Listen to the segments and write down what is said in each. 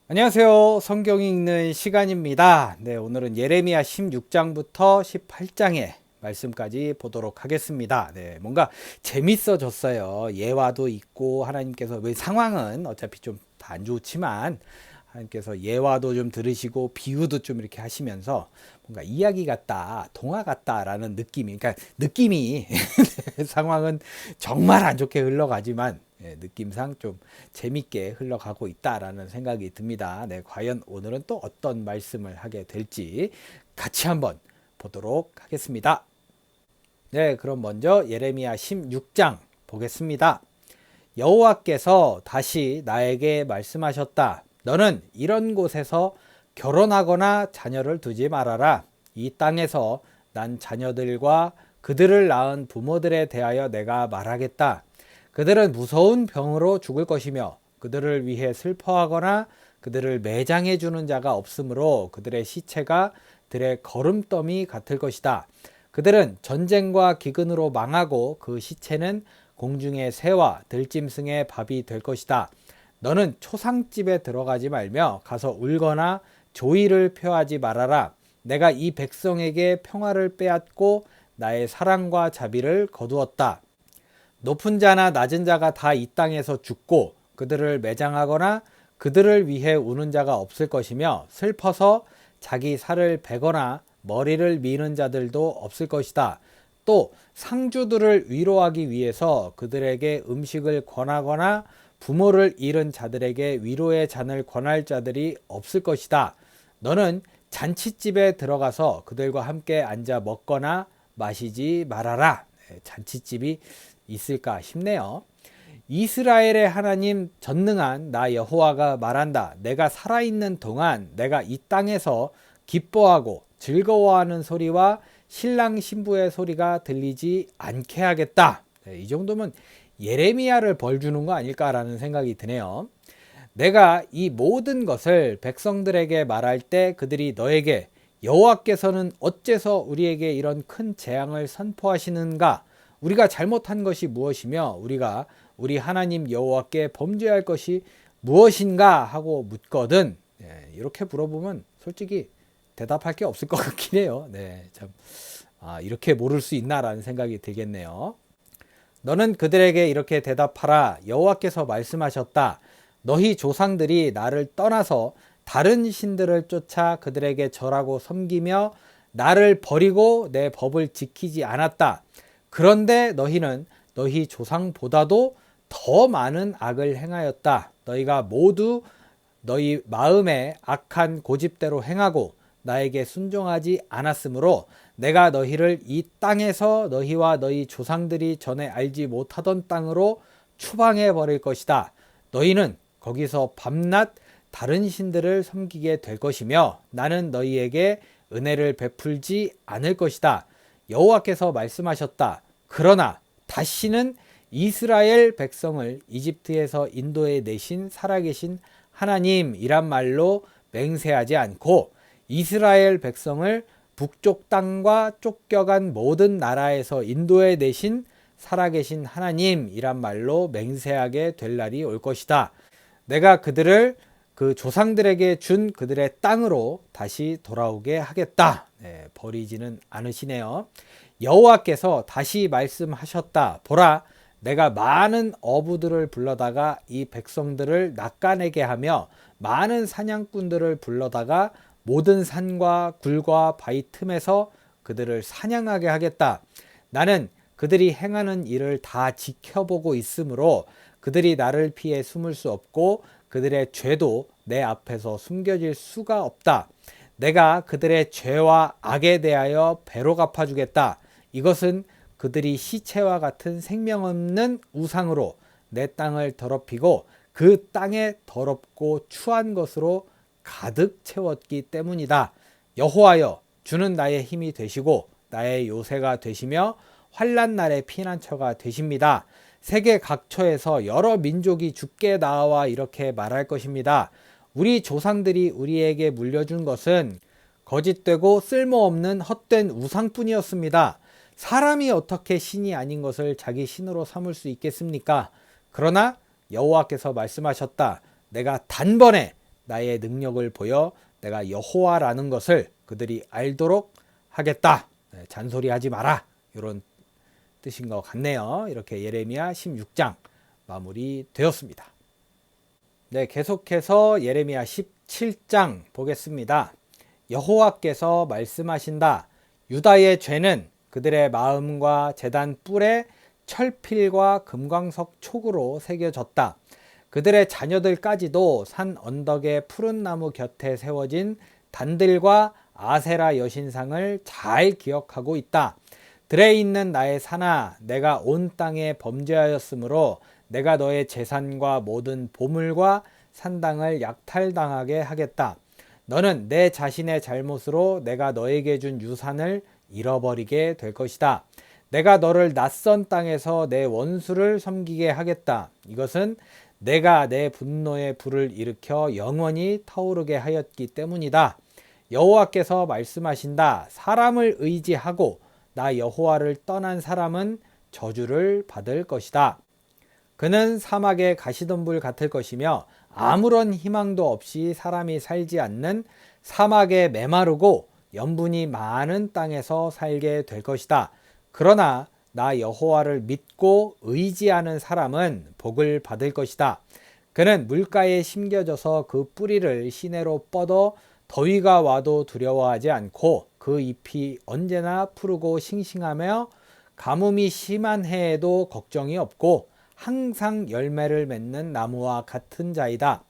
안녕하세요. 성경 읽는 시간입니다. 네, 오늘은 예레미야 16장부터 18장의 말씀까지 보도록 하겠습니다. 네, 뭔가 재밌어졌어요. 예화도 있고 하나님께서 왜 상황은 어차피 좀 다 안 좋지만 하나님께서 예화도 좀 들으시고 비유도 좀 이렇게 하시면서 뭔가 이야기 같다, 동화 같다라는 느낌이, 그러니까 느낌이 상황은 정말 안 좋게 흘러가지만 느낌상 좀 재밌게 흘러가고 있다라는 생각이 듭니다. 네, 과연 오늘은 또 어떤 말씀을 하게 될지 같이 한번 보도록 하겠습니다. 네, 그럼 먼저 예레미야 16장 보겠습니다. 여호와께서 다시 나에게 말씀하셨다. 너는 이런 곳에서 결혼하거나 자녀를 두지 말아라. 이 땅에서 난 자녀들과 그들을 낳은 부모들에 대하여 내가 말하겠다. 그들은 무서운 병으로 죽을 것이며 그들을 위해 슬퍼하거나 그들을 매장해 주는 자가 없으므로 그들의 시체가 들의 거름더미 같을 것이다. 그들은 전쟁과 기근으로 망하고 그 시체는 공중의 새와 들짐승의 밥이 될 것이다. 너는 초상집에 들어가지 말며 가서 울거나 조의를 표하지 말아라. 내가 이 백성에게 평화를 빼앗고 나의 사랑과 자비를 거두었다. 높은 자나 낮은 자가 다 이 땅에서 죽고 그들을 매장하거나 그들을 위해 우는 자가 없을 것이며 슬퍼서 자기 살을 베거나 머리를 미는 자들도 없을 것이다. 또 상주들을 위로하기 위해서 그들에게 음식을 권하거나 부모를 잃은 자들에게 위로의 잔을 권할 자들이 없을 것이다. 너는 잔치집에 들어가서 그들과 함께 앉아 먹거나 마시지 말아라. 잔치집이 있을까 싶네요. 이스라엘의 하나님 전능한 나 여호와가 말한다. 내가 살아있는 동안 내가 이 땅에서 기뻐하고 즐거워하는 소리와 신랑 신부의 소리가 들리지 않게 하겠다. 이 정도면 예레미야를 벌 주는 거 아닐까라는 생각이 드네요. 내가 이 모든 것을 백성들에게 말할 때 그들이 너에게 여호와께서는 어째서 우리에게 이런 큰 재앙을 선포하시는가? 우리가 잘못한 것이 무엇이며 우리가 우리 하나님 여호와께 범죄할 것이 무엇인가 하고 묻거든. 이렇게 물어보면 솔직히 대답할 게 없을 것 같긴 해요. 참 이렇게 모를 수 있나라는 생각이 들겠네요. 너는 그들에게 이렇게 대답하라. 여호와께서 말씀하셨다. 너희 조상들이 나를 떠나서 다른 신들을 쫓아 그들에게 절하고 섬기며 나를 버리고 내 법을 지키지 않았다. 그런데 너희는 너희 조상보다도 더 많은 악을 행하였다. 너희가 모두 너희 마음에 악한 고집대로 행하고 나에게 순종하지 않았으므로 내가 너희를 이 땅에서 너희와 너희 조상들이 전에 알지 못하던 땅으로 추방해 버릴 것이다. 너희는 거기서 밤낮 다른 신들을 섬기게 될 것이며 나는 너희에게 은혜를 베풀지 않을 것이다. 여호와께서 말씀하셨다. 그러나 다시는 이스라엘 백성을 이집트에서 인도해 내신 살아계신 하나님이란 말로 맹세하지 않고 이스라엘 백성을 북쪽 땅과 쫓겨간 모든 나라에서 인도해 내신 살아계신 하나님이란 말로 맹세하게 될 날이 올 것이다. 내가 그들을 그 조상들에게 준 그들의 땅으로 다시 돌아오게 하겠다. 버리지는 않으시네요. 여호와께서 다시 말씀하셨다. 보라, 내가 많은 어부들을 불러다가 이 백성들을 낚아내게 하며 많은 사냥꾼들을 불러다가 모든 산과 굴과 바위 틈에서 그들을 사냥하게 하겠다. 나는 그들이 행하는 일을 다 지켜보고 있으므로 그들이 나를 피해 숨을 수 없고 그들의 죄도 내 앞에서 숨겨질 수가 없다. 내가 그들의 죄와 악에 대하여 배로 갚아주겠다. 이것은 그들이 시체와 같은 생명 없는 우상으로 내 땅을 더럽히고 그 땅에 더럽고 추한 것으로 가득 채웠기 때문이다. 여호와여, 주는 나의 힘이 되시고 나의 요새가 되시며 환난 날의 피난처가 되십니다. 세계 각처에서 여러 민족이 주께 나와 이렇게 말할 것입니다. 우리 조상들이 우리에게 물려준 것은 거짓되고 쓸모없는 헛된 우상뿐이었습니다. 사람이 어떻게 신이 아닌 것을 자기 신으로 삼을 수 있겠습니까? 그러나 여호와께서 말씀하셨다. 내가 단번에 나의 능력을 보여 내가 여호와라는 것을 그들이 알도록 하겠다. 잔소리하지 마라. 이런 뜻인 것 같네요. 이렇게 예레미야 16장 마무리되었습니다. 네, 계속해서 예레미야 17장 보겠습니다. 여호와께서 말씀하신다. 유다의 죄는 그들의 마음과 제단 뿔에 철필과 금광석 촉으로 새겨졌다. 그들의 자녀들까지도 산 언덕의 푸른 나무 곁에 세워진 단들과 아세라 여신상을 잘 기억하고 있다. 들에 있는 나의 산아, 내가 온 땅에 범죄하였으므로 내가 너의 재산과 모든 보물과 산당을 약탈당하게 하겠다. 너는 내 자신의 잘못으로 내가 너에게 준 유산을 잃어버리게 될 것이다. 내가 너를 낯선 땅에서 내 원수를 섬기게 하겠다. 이것은 내가 내 분노의 불을 일으켜 영원히 타오르게 하였기 때문이다. 여호와께서 말씀하신다. 사람을 의지하고 나 여호와를 떠난 사람은 저주를 받을 것이다. 그는 사막의 가시덤불 같을 것이며 아무런 희망도 없이 사람이 살지 않는 사막의 메마르고 염분이 많은 땅에서 살게 될 것이다. 그러나 나 여호와를 믿고 의지하는 사람은 복을 받을 것이다. 그는 물가에 심겨져서 그 뿌리를 시내로 뻗어 더위가 와도 두려워하지 않고 그 잎이 언제나 푸르고 싱싱하며 가뭄이 심한 해에도 걱정이 없고 항상 열매를 맺는 나무와 같은 자이다.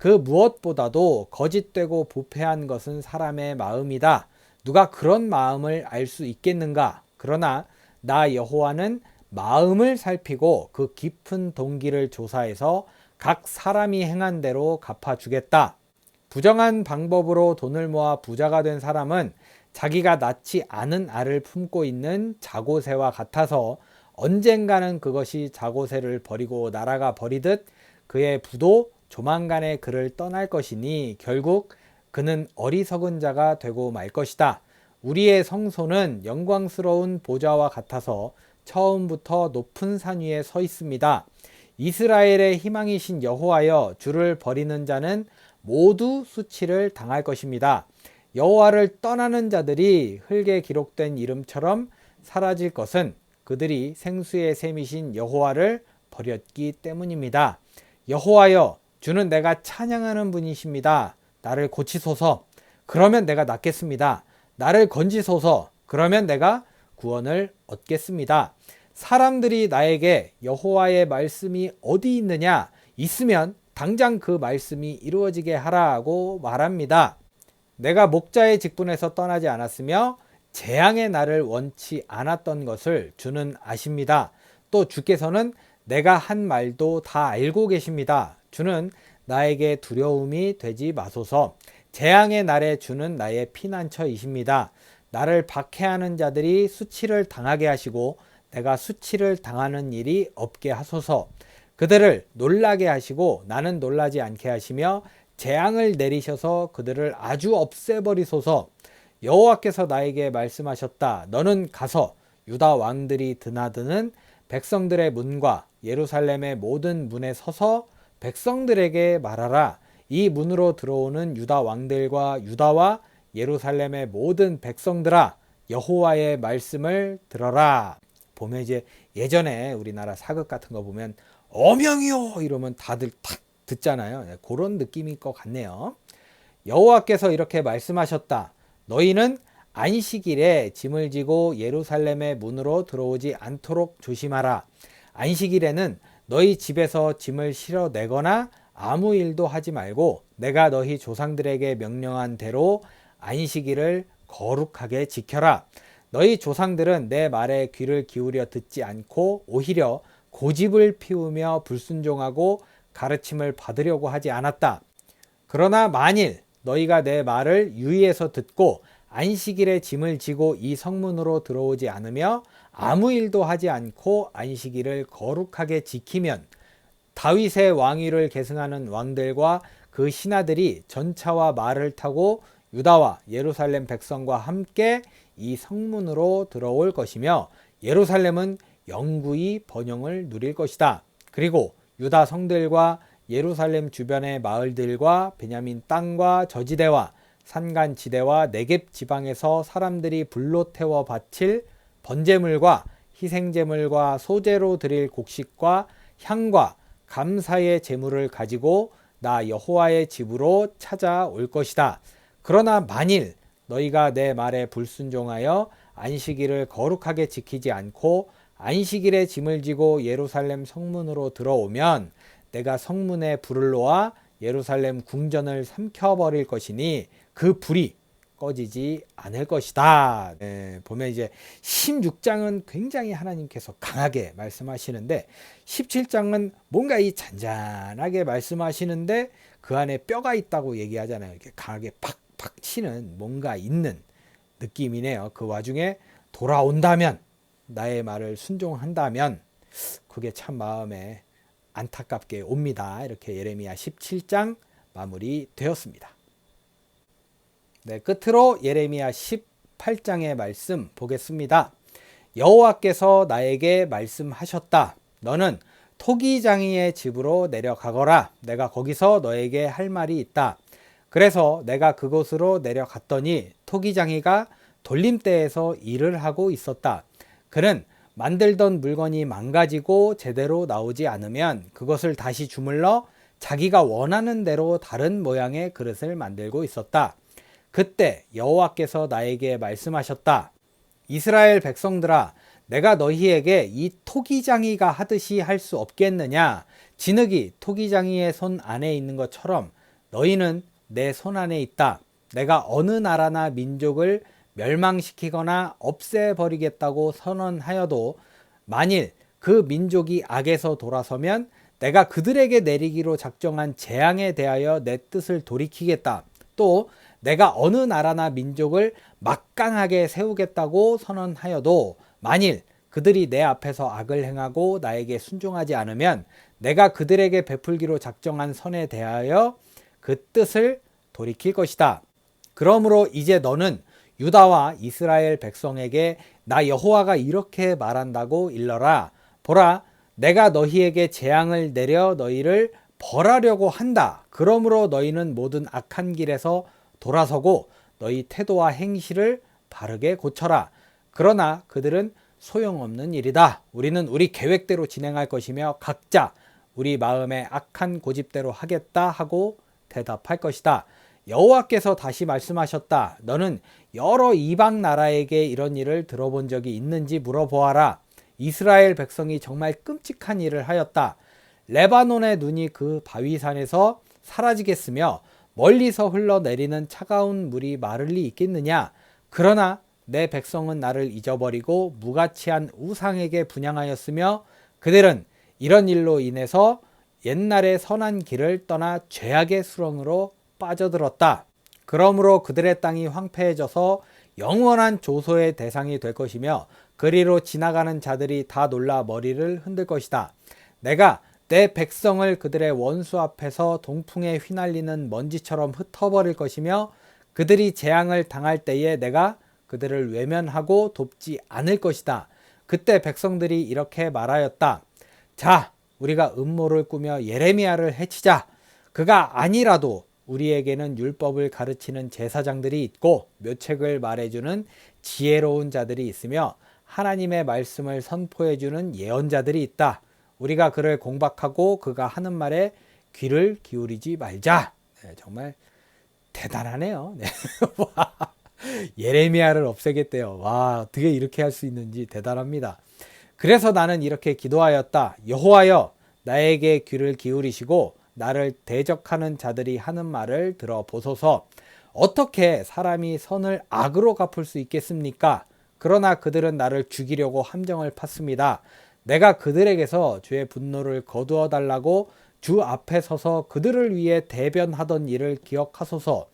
그 무엇보다도 거짓되고 부패한 것은 사람의 마음이다. 누가 그런 마음을 알 수 있겠는가? 그러나 나 여호와는 마음을 살피고 그 깊은 동기를 조사해서 각 사람이 행한 대로 갚아주겠다. 부정한 방법으로 돈을 모아 부자가 된 사람은 자기가 낳지 않은 알을 품고 있는 자고새와 같아서 언젠가는 그것이 자고새를 버리고 나라가 버리듯 그의 부도 조만간에 그를 떠날 것이니 결국 그는 어리석은 자가 되고 말 것이다. 우리의 성소는 영광스러운 보좌와 같아서 처음부터 높은 산 위에 서 있습니다. 이스라엘의 희망이신 여호와여, 주를 버리는 자는 모두 수치를 당할 것입니다. 여호와를 떠나는 자들이 흙에 기록된 이름처럼 사라질 것은 그들이 생수의 샘이신 여호와를 버렸기 때문입니다. 여호와여, 주는 내가 찬양하는 분이십니다. 나를 고치소서. 그러면 내가 낫겠습니다. 나를 건지소서. 그러면 내가 구원을 얻겠습니다. 사람들이 나에게 여호와의 말씀이 어디 있느냐? 있으면 당장 그 말씀이 이루어지게 하라고 말합니다. 내가 목자의 직분에서 떠나지 않았으며 재앙의 날을 원치 않았던 것을 주는 아십니다. 또 주께서는 내가 한 말도 다 알고 계십니다. 주는 나에게 두려움이 되지 마소서. 재앙의 날에 주는 나의 피난처이십니다. 나를 박해하는 자들이 수치를 당하게 하시고 내가 수치를 당하는 일이 없게 하소서. 그들을 놀라게 하시고 나는 놀라지 않게 하시며 재앙을 내리셔서 그들을 아주 없애버리소서. 여호와께서 나에게 말씀하셨다. 너는 가서 유다 왕들이 드나드는 백성들의 문과 예루살렘의 모든 문에 서서 백성들에게 말하라. 이 문으로 들어오는 유다 왕들과 유다와 예루살렘의 모든 백성들아, 여호와의 말씀을 들어라. 보면 이제 예전에 우리나라 사극 같은 거 보면 어명이요 이러면 다들 탁 듣잖아요. 그런 느낌일 것 같네요. 여호와께서 이렇게 말씀하셨다. 너희는 안식일에 짐을 지고 예루살렘의 문으로 들어오지 않도록 조심하라. 안식일에는 너희 집에서 짐을 실어내거나 아무 일도 하지 말고 내가 너희 조상들에게 명령한 대로 안식일을 거룩하게 지켜라. 너희 조상들은 내 말에 귀를 기울여 듣지 않고 오히려 고집을 피우며 불순종하고 가르침을 받으려고 하지 않았다. 그러나 만일 너희가 내 말을 유의해서 듣고 안식일에 짐을 지고 이 성문으로 들어오지 않으며 아무 일도 하지 않고 안식일을 거룩하게 지키면 다윗의 왕위를 계승하는 왕들과 그 신하들이 전차와 말을 타고 유다와 예루살렘 백성과 함께 이 성문으로 들어올 것이며 예루살렘은 영구히 번영을 누릴 것이다. 그리고 유다 성들과 예루살렘 주변의 마을들과 베냐민 땅과 저지대와 산간지대와 네겝 지방에서 사람들이 불로 태워 바칠 번제물과 희생제물과 소제로 드릴 곡식과 향과 감사의 제물을 가지고 나 여호와의 집으로 찾아올 것이다. 그러나 만일 너희가 내 말에 불순종하여 안식일을 거룩하게 지키지 않고 안식일에 짐을 지고 예루살렘 성문으로 들어오면 내가 성문에 불을 놓아 예루살렘 궁전을 삼켜버릴 것이니 그 불이 꺼지지 않을 것이다. 보면 이제 16장은 굉장히 하나님께서 강하게 말씀하시는데 17장은 뭔가 이 잔잔하게 말씀하시는데 그 안에 뼈가 있다고 얘기하잖아요. 이렇게 강하게 팍팍 치는 뭔가 있는 느낌이네요. 그 와중에 돌아온다면, 나의 말을 순종한다면 그게 참 마음에 안타깝게 옵니다. 이렇게 예레미야 17장 마무리되었습니다. 네, 끝으로 예레미야 18장의 말씀 보겠습니다. 여호와께서 나에게 말씀하셨다. 너는 토기장이의 집으로 내려가거라. 내가 거기서 너에게 할 말이 있다. 그래서 내가 그곳으로 내려갔더니 토기장이가 돌림대에서 일을 하고 있었다. 그는 만들던 물건이 망가지고 제대로 나오지 않으면 그것을 다시 주물러 자기가 원하는 대로 다른 모양의 그릇을 만들고 있었다. 그때 여호와께서 나에게 말씀하셨다. 이스라엘 백성들아, 내가 너희에게 이 토기장이가 하듯이 할 수 없겠느냐? 진흙이 토기장이의 손 안에 있는 것처럼 너희는 내 손 안에 있다. 내가 어느 나라나 민족을 멸망시키거나 없애버리겠다고 선언하여도 만일 그 민족이 악에서 돌아서면 내가 그들에게 내리기로 작정한 재앙에 대하여 내 뜻을 돌이키겠다. 또 내가 어느 나라나 민족을 막강하게 세우겠다고 선언하여도 만일 그들이 내 앞에서 악을 행하고 나에게 순종하지 않으면 내가 그들에게 베풀기로 작정한 선에 대하여 그 뜻을 돌이킬 것이다. 그러므로 이제 너는 유다와 이스라엘 백성에게 나 여호와가 이렇게 말한다고 일러라. 보라, 내가 너희에게 재앙을 내려 너희를 벌하려고 한다. 그러므로 너희는 모든 악한 길에서 돌아서고 너희 태도와 행실을 바르게 고쳐라. 그러나 그들은 소용없는 일이다. 우리는 우리 계획대로 진행할 것이며 각자 우리 마음의 악한 고집대로 하겠다 하고 대답할 것이다. 여호와께서 다시 말씀하셨다. 너는 여러 이방 나라에게 이런 일을 들어본 적이 있는지 물어보아라. 이스라엘 백성이 정말 끔찍한 일을 하였다. 레바논의 눈이 그 바위산에서 사라지겠으며 멀리서 흘러내리는 차가운 물이 마를 리 있겠느냐? 그러나 내 백성은 나를 잊어버리고 무가치한 우상에게 분향하였으며 그들은 이런 일로 인해서 옛날의 선한 길을 떠나 죄악의 수렁으로 빠져들었다. 그러므로 그들의 땅이 황폐해져서 영원한 조소의 대상이 될 것이며 그리로 지나가는 자들이 다 놀라 머리를 흔들 것이다. 내가 내 백성을 그들의 원수 앞에서 동풍에 휘날리는 먼지처럼 흩어버릴 것이며 그들이 재앙을 당할 때에 내가 그들을 외면하고 돕지 않을 것이다. 그때 백성들이 이렇게 말하였다. 자, 우리가 음모를 꾸며 예레미야를 해치자. 그가 아니라도 우리에게는 율법을 가르치는 제사장들이 있고 묘책을 말해주는 지혜로운 자들이 있으며 하나님의 말씀을 선포해주는 예언자들이 있다. 우리가 그를 공박하고 그가 하는 말에 귀를 기울이지 말자. 네, 정말 대단하네요. 네. 예레미야를 없애겠대요. 와, 어떻게 이렇게 할 수 있는지 대단합니다. 그래서 나는 이렇게 기도하였다. 여호와여, 나에게 귀를 기울이시고 나를 대적하는 자들이 하는 말을 들어보소서. 어떻게 사람이 선을 악으로 갚을 수 있겠습니까? 그러나 그들은 나를 죽이려고 함정을 팠습니다. 내가 그들에게서 주의 분노를 거두어 달라고 주 앞에 서서 그들을 위해 대변하던 일을 기억하소서.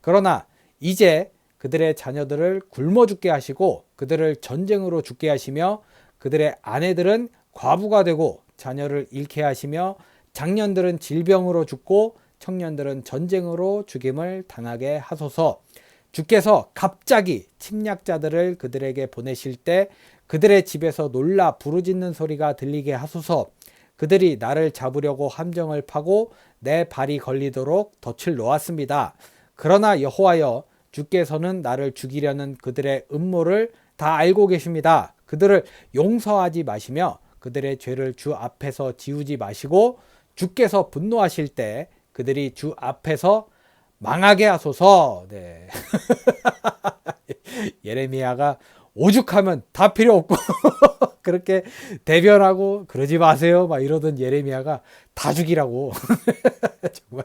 그러나 이제 그들의 자녀들을 굶어 죽게 하시고 그들을 전쟁으로 죽게 하시며 그들의 아내들은 과부가 되고 자녀를 잃게 하시며 장년들은 질병으로 죽고 청년들은 전쟁으로 죽임을 당하게 하소서. 주께서 갑자기 침략자들을 그들에게 보내실 때 그들의 집에서 놀라 부르짖는 소리가 들리게 하소서. 그들이 나를 잡으려고 함정을 파고 내 발이 걸리도록 덫을 놓았습니다. 그러나 여호와여, 주께서는 나를 죽이려는 그들의 음모를 다 알고 계십니다. 그들을 용서하지 마시며 그들의 죄를 주 앞에서 지우지 마시고 주께서 분노하실 때 그들이 주 앞에서 망하게 하소서. 네. 예레미야가 오죽하면 다 필요 없고 그렇게 대변하고 그러지 마세요 막 이러던 예레미야가 다 죽이라고. 정말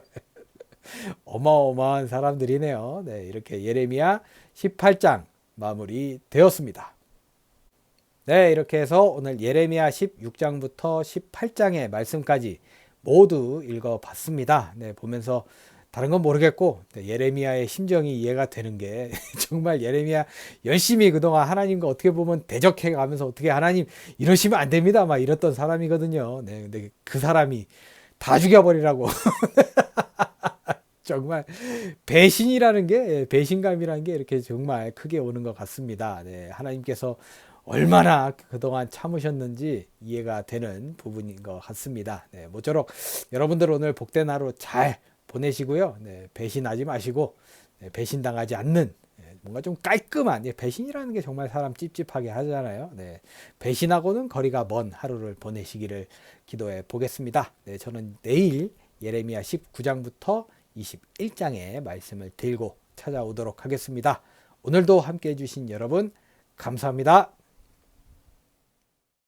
어마어마한 사람들이네요. 네, 이렇게 예레미야 18장 마무리 되었습니다. 네, 이렇게 해서 오늘 예레미야 16장부터 18장의 말씀까지 모두 읽어봤습니다. 네, 보면서 다른 건 모르겠고 예레미야의 심정이 이해가 되는 게 정말 예레미야 열심히 그동안 하나님과 어떻게 보면 대적해 가면서 어떻게 하나님 이러시면 안 됩니다 막 이랬던 사람이거든요. 네, 근데 그 사람이 다 죽여버리라고. 정말 배신이라는 게, 배신감이라는 게 이렇게 정말 크게 오는 것 같습니다. 네, 하나님께서 얼마나 그동안 참으셨는지 이해가 되는 부분인 것 같습니다. 네, 모쪼록 여러분들 오늘 복된 하루 잘 보내시고요. 네, 배신하지 마시고, 네, 배신당하지 않는, 뭔가 좀 깔끔한, 배신이라는 게 정말 사람 찝찝하게 하잖아요. 네, 배신하고는 거리가 먼 하루를 보내시기를 기도해 보겠습니다. 네, 저는 내일 예레미야 19장부터 21장의 말씀을 들고 찾아오도록 하겠습니다. 오늘도 함께 해주신 여러분 감사합니다.